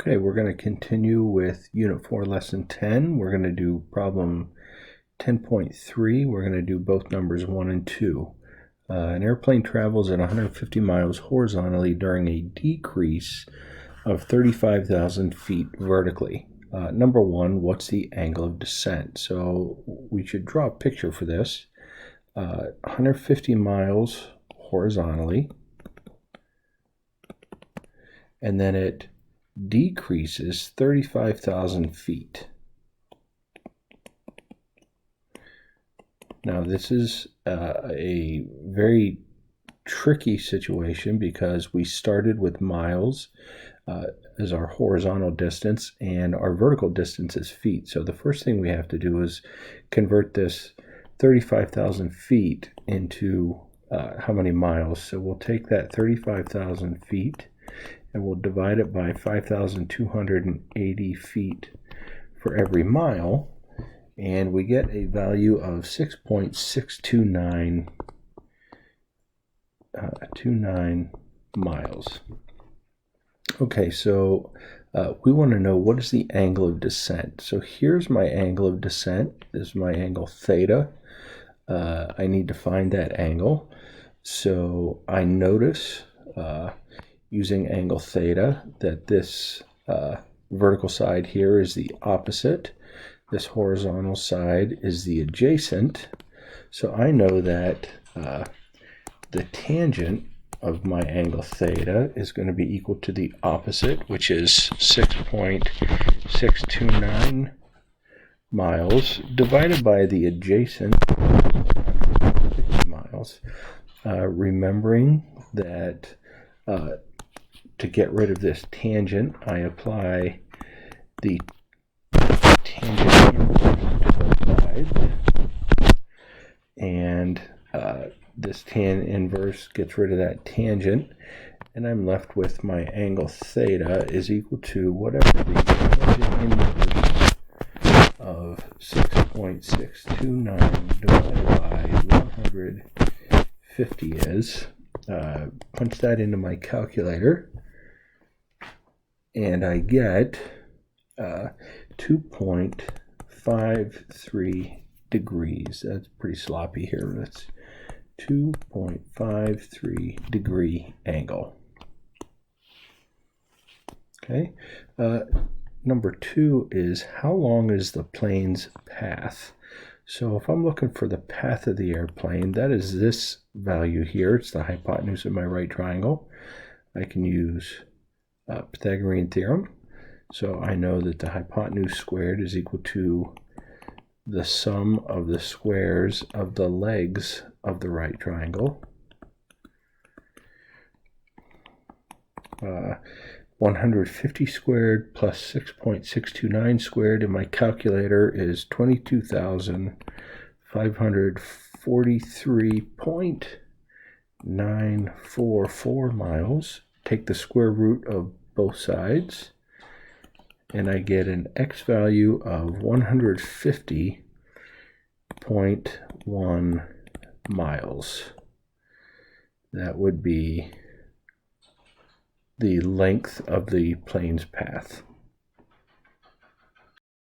Okay, we're going to continue with Unit 4, Lesson 10. We're going to do problem 10.3. We're going to do both numbers 1 and 2. An airplane travels at 150 miles horizontally during a decrease of 35,000 feet vertically. Number 1, what's the angle of descent? So we should draw a picture for this. 150 miles horizontally, and then it decreases 35,000 feet. Now this is a very tricky situation because we started with miles as our horizontal distance and our vertical distance is feet. So the first thing we have to do is convert this 35,000 feet into how many miles. So we'll take that 35,000 feet and we'll divide it by 5,280 feet for every mile, and we get a value of 6.629 miles. Okay, so we want to know what is the angle of descent. So here's my angle of descent. This is my angle theta. I need to find that angle. So I notice using angle theta that this vertical side here is the opposite. This horizontal side is the adjacent. So I know that the tangent of my angle theta is going to be equal to the opposite, which is 6.629 miles divided by the adjacent 50 miles. Remembering that to get rid of this tangent, I apply the tangent to both sides, and this tan inverse gets rid of that tangent, and I'm left with my angle theta is equal to whatever the tangent inverse of 6.629 divided by 150 is. Punch that into my calculator, and I get 2.53 degrees. That's pretty sloppy here. That's 2.53 degree angle. Okay. Number 2 is how long is the plane's path? So if I'm looking for the path of the airplane, that is this value here. It's the hypotenuse of my right triangle. I can use Pythagorean theorem. So I know that the hypotenuse squared is equal to the sum of the squares of the legs of the right triangle. 150 squared plus 6.629 squared in my calculator is 22,543.944 miles. Take the square root of both sides, and I get an x value of 150.1 miles. That would be the length of the plane's path.